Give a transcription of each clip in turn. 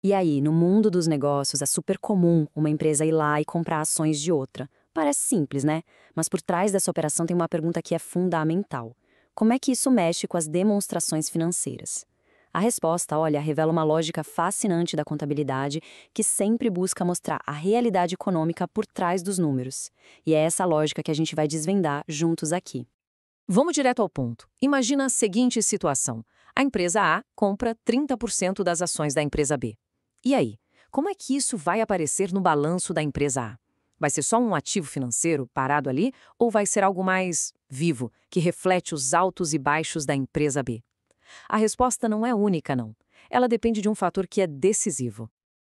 E aí, no mundo dos negócios, é super comum uma empresa ir lá e comprar ações de outra. Parece simples, né? Mas por trás dessa operação tem uma pergunta que é fundamental. Como é que isso mexe com as demonstrações financeiras? A resposta, olha, revela uma lógica fascinante da contabilidade que sempre busca mostrar a realidade econômica por trás dos números. E é essa lógica que a gente vai desvendar juntos aqui. Vamos direto ao ponto. Imagina a seguinte situação. A empresa A compra 30% das ações da empresa B. E aí, como é que isso vai aparecer no balanço da empresa A? Vai ser só um ativo financeiro parado ali ou vai ser algo mais vivo, que reflete os altos e baixos da empresa B? A resposta não é única, não. Ela depende de um fator que é decisivo.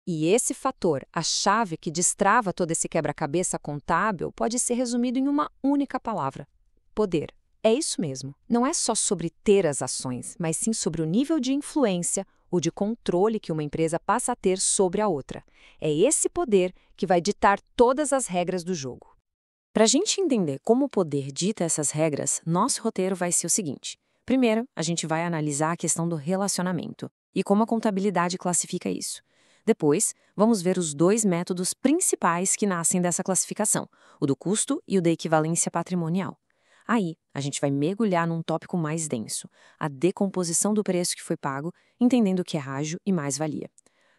E esse fator, a chave que destrava todo esse quebra-cabeça contábil, pode ser resumido em uma única palavra: poder. É isso mesmo. Não é só sobre ter as ações, mas sim sobre o nível de influência ou de controle que uma empresa passa a ter sobre a outra. É esse poder que vai ditar todas as regras do jogo. Para a gente entender como o poder dita essas regras, nosso roteiro vai ser o seguinte. Primeiro, a gente vai analisar a questão do relacionamento e como a contabilidade classifica isso. Depois, vamos ver os dois métodos principais que nascem dessa classificação, o do custo e o da equivalência patrimonial. Aí, a gente vai mergulhar num tópico mais denso, a decomposição do preço que foi pago, entendendo o que é ágio e mais-valia.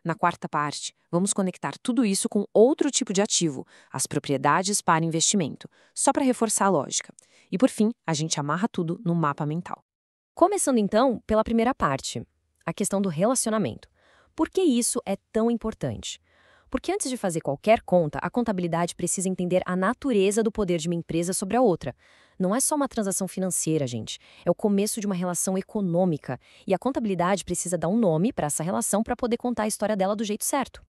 Na quarta parte, vamos conectar tudo isso com outro tipo de ativo, as propriedades para investimento, só para reforçar a lógica. E por fim, a gente amarra tudo no mapa mental. Começando então pela primeira parte, a questão do relacionamento. Por que isso é tão importante? Porque antes de fazer qualquer conta, a contabilidade precisa entender a natureza do poder de uma empresa sobre a outra. Não é só uma transação financeira, gente. É o começo de uma relação econômica. E a contabilidade precisa dar um nome para essa relação para poder contar a história dela do jeito certo.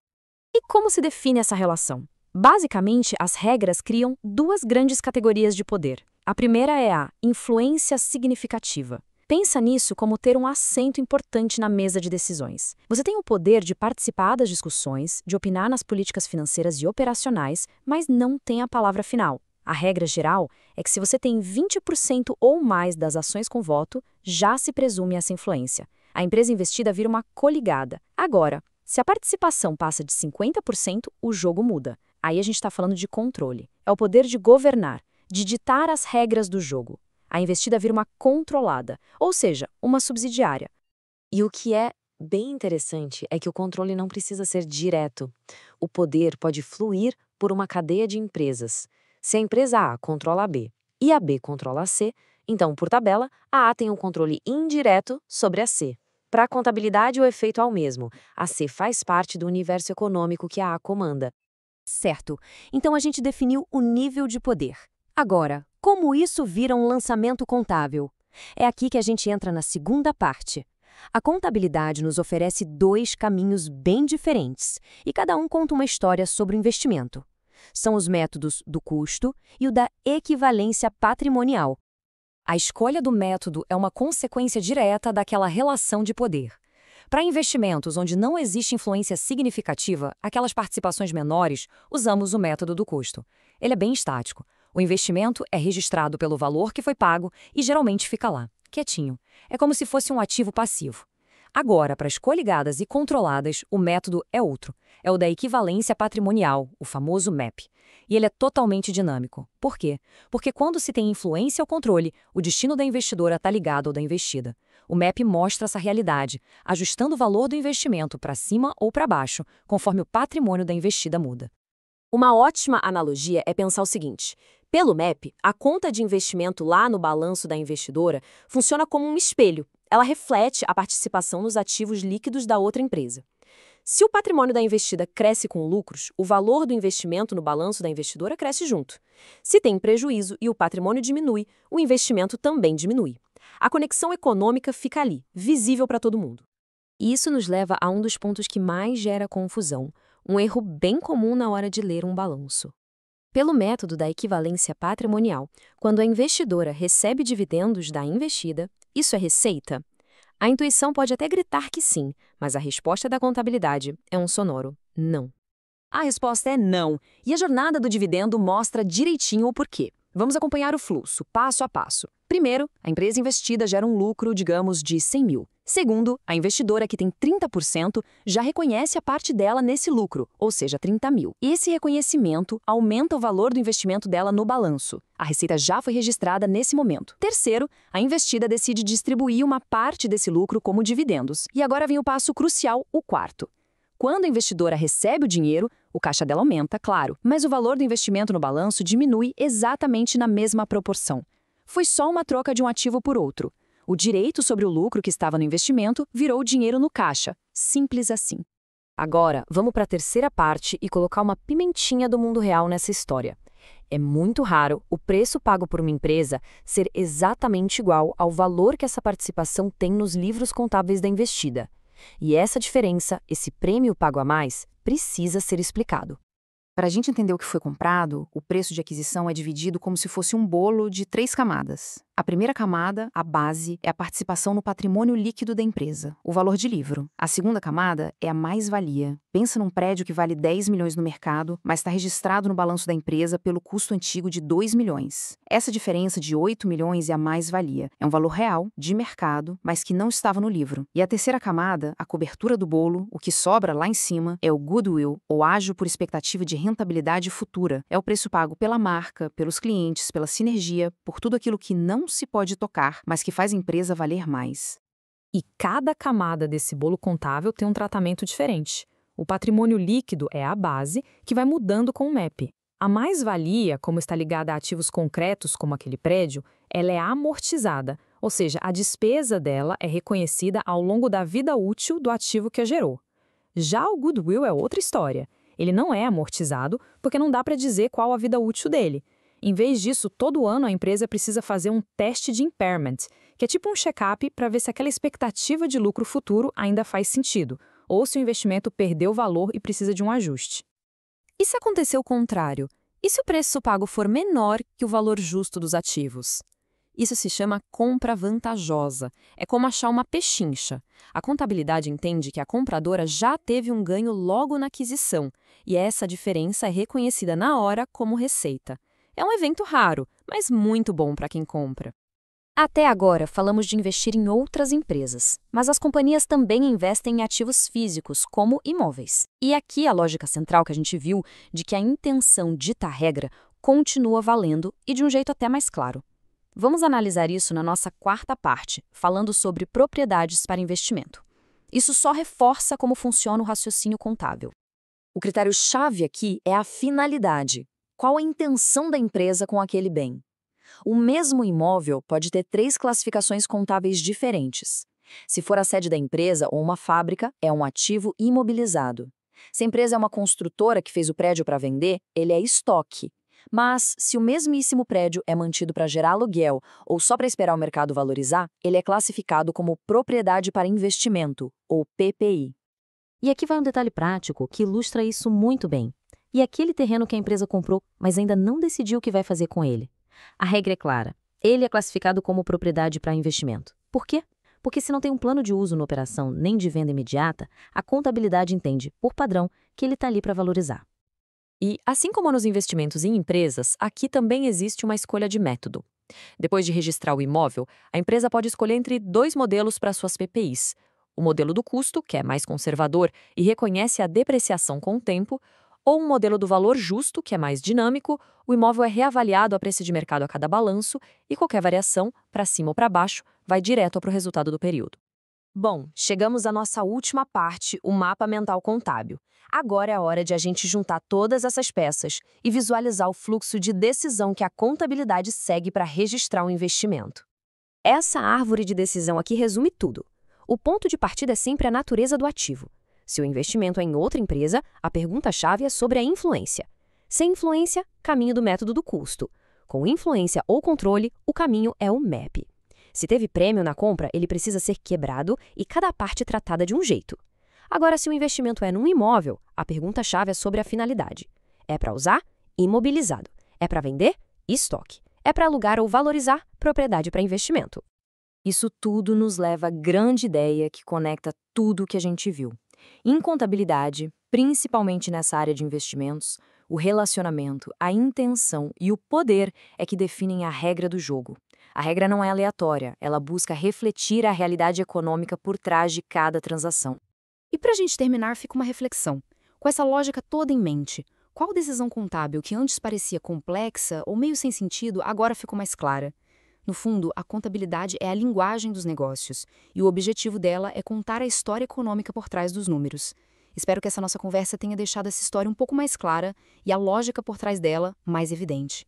E como se define essa relação? Basicamente, as regras criam duas grandes categorias de poder. A primeira é a influência significativa. Pensa nisso como ter um assento importante na mesa de decisões. Você tem o poder de participar das discussões, de opinar nas políticas financeiras e operacionais, mas não tem a palavra final. A regra geral é que se você tem 20% ou mais das ações com voto, já se presume essa influência. A empresa investida vira uma coligada. Agora, se a participação passa de 50%, o jogo muda. Aí a gente está falando de controle. É o poder de governar, de ditar as regras do jogo. A investida vira uma controlada, ou seja, uma subsidiária. E o que é bem interessante é que o controle não precisa ser direto. O poder pode fluir por uma cadeia de empresas. Se a empresa A controla a B e a B controla a C, então, por tabela, a A tem um controle indireto sobre a C. Para a contabilidade, o efeito é o mesmo. A C faz parte do universo econômico que a A comanda. Certo. Então a gente definiu o nível de poder. Agora, como isso vira um lançamento contábil? É aqui que a gente entra na segunda parte. A contabilidade nos oferece dois caminhos bem diferentes, e cada um conta uma história sobre o investimento. São os métodos do custo e o da equivalência patrimonial. A escolha do método é uma consequência direta daquela relação de poder. Para investimentos onde não existe influência significativa, aquelas participações menores, usamos o método do custo. Ele é bem estático. O investimento é registrado pelo valor que foi pago e geralmente fica lá, quietinho. É como se fosse um ativo passivo. Agora, para as coligadas e controladas, o método é outro. É o da equivalência patrimonial, o famoso MEP. E ele é totalmente dinâmico. Por quê? Porque quando se tem influência ou controle, o destino da investidora está ligado ao da investida. O MEP mostra essa realidade, ajustando o valor do investimento para cima ou para baixo, conforme o patrimônio da investida muda. Uma ótima analogia é pensar o seguinte: pelo MEP, a conta de investimento lá no balanço da investidora funciona como um espelho. Ela reflete a participação nos ativos líquidos da outra empresa. Se o patrimônio da investida cresce com lucros, o valor do investimento no balanço da investidora cresce junto. Se tem prejuízo e o patrimônio diminui, o investimento também diminui. A conexão econômica fica ali, visível para todo mundo. E isso nos leva a um dos pontos que mais gera confusão, um erro bem comum na hora de ler um balanço. Pelo método da equivalência patrimonial, quando a investidora recebe dividendos da investida, isso é receita? A intuição pode até gritar que sim, mas a resposta da contabilidade é um sonoro não. A resposta é não, e a jornada do dividendo mostra direitinho o porquê. Vamos acompanhar o fluxo, passo a passo. Primeiro, a empresa investida gera um lucro, digamos, de 100 mil. Segundo, a investidora que tem 30% já reconhece a parte dela nesse lucro, ou seja, 30 mil. Esse reconhecimento aumenta o valor do investimento dela no balanço. A receita já foi registrada nesse momento. Terceiro, a investida decide distribuir uma parte desse lucro como dividendos. E agora vem o passo crucial, o quarto. Quando a investidora recebe o dinheiro, o caixa dela aumenta, claro, mas o valor do investimento no balanço diminui exatamente na mesma proporção. Foi só uma troca de um ativo por outro. O direito sobre o lucro que estava no investimento virou dinheiro no caixa. Simples assim. Agora, vamos para a terceira parte e colocar uma pimentinha do mundo real nessa história. É muito raro o preço pago por uma empresa ser exatamente igual ao valor que essa participação tem nos livros contábeis da investida. E essa diferença, esse prêmio pago a mais, precisa ser explicado. Para a gente entender o que foi comprado, o preço de aquisição é dividido como se fosse um bolo de 3 camadas. A primeira camada, a base, é a participação no patrimônio líquido da empresa, o valor de livro. A segunda camada é a mais-valia. Pensa num prédio que vale 10 milhões no mercado, mas está registrado no balanço da empresa pelo custo antigo de 2 milhões. Essa diferença de 8 milhões é a mais-valia. É um valor real, de mercado, mas que não estava no livro. E a terceira camada, a cobertura do bolo, o que sobra lá em cima, é o goodwill, ou ágio por expectativa de rentabilidade futura. É o preço pago pela marca, pelos clientes, pela sinergia, por tudo aquilo que não se pode tocar, mas que faz a empresa valer mais. E cada camada desse bolo contábil tem um tratamento diferente. O patrimônio líquido é a base, que vai mudando com o MEP. A mais-valia, como está ligada a ativos concretos como aquele prédio, ela é amortizada, ou seja, a despesa dela é reconhecida ao longo da vida útil do ativo que a gerou. Já o goodwill é outra história. Ele não é amortizado porque não dá para dizer qual a vida útil dele. Em vez disso, todo ano a empresa precisa fazer um teste de impairment, que é tipo um check-up para ver se aquela expectativa de lucro futuro ainda faz sentido, ou se o investimento perdeu valor e precisa de um ajuste. E se acontecer o contrário? E se o preço pago for menor que o valor justo dos ativos? Isso se chama compra vantajosa. É como achar uma pechincha. A contabilidade entende que a compradora já teve um ganho logo na aquisição, e essa diferença é reconhecida na hora como receita. É um evento raro, mas muito bom para quem compra. Até agora, falamos de investir em outras empresas, mas as companhias também investem em ativos físicos, como imóveis. E aqui a lógica central que a gente viu de que a intenção dita regra continua valendo e de um jeito até mais claro. Vamos analisar isso na nossa quarta parte, falando sobre propriedades para investimento. Isso só reforça como funciona o raciocínio contábil. O critério-chave aqui é a finalidade. Qual a intenção da empresa com aquele bem? O mesmo imóvel pode ter 3 classificações contábeis diferentes. Se for a sede da empresa ou uma fábrica, é um ativo imobilizado. Se a empresa é uma construtora que fez o prédio para vender, ele é estoque. Mas, se o mesmíssimo prédio é mantido para gerar aluguel ou só para esperar o mercado valorizar, ele é classificado como propriedade para investimento, ou PPI. E aqui vai um detalhe prático que ilustra isso muito bem. E aquele terreno que a empresa comprou, mas ainda não decidiu o que vai fazer com ele. A regra é clara. Ele é classificado como propriedade para investimento. Por quê? Porque se não tem um plano de uso na operação nem de venda imediata, a contabilidade entende, por padrão, que ele está ali para valorizar. E, assim como nos investimentos em empresas, aqui também existe uma escolha de método. Depois de registrar o imóvel, a empresa pode escolher entre 2 modelos para suas PPIs. O modelo do custo, que é mais conservador e reconhece a depreciação com o tempo, ou um modelo do valor justo, que é mais dinâmico, o imóvel é reavaliado a preço de mercado a cada balanço e qualquer variação, para cima ou para baixo, vai direto para o resultado do período. Bom, chegamos à nossa última parte, o mapa mental contábil. Agora é a hora de a gente juntar todas essas peças e visualizar o fluxo de decisão que a contabilidade segue para registrar um investimento. Essa árvore de decisão aqui resume tudo. O ponto de partida é sempre a natureza do ativo. Se o investimento é em outra empresa, a pergunta-chave é sobre a influência. Sem influência, caminho do método do custo. Com influência ou controle, o caminho é o MEP. Se teve prêmio na compra, ele precisa ser quebrado e cada parte tratada de um jeito. Agora, se o investimento é num imóvel, a pergunta-chave é sobre a finalidade. É para usar? Imobilizado. É para vender? Estoque. É para alugar ou valorizar? Propriedade para investimento. Isso tudo nos leva à grande ideia que conecta tudo o que a gente viu. Em contabilidade, principalmente nessa área de investimentos, o relacionamento, a intenção e o poder é que definem a regra do jogo. A regra não é aleatória, ela busca refletir a realidade econômica por trás de cada transação. E para a gente terminar, fica uma reflexão. Com essa lógica toda em mente, qual decisão contábil que antes parecia complexa ou meio sem sentido agora ficou mais clara? No fundo, a contabilidade é a linguagem dos negócios, e o objetivo dela é contar a história econômica por trás dos números. Espero que essa nossa conversa tenha deixado essa história um pouco mais clara e a lógica por trás dela mais evidente.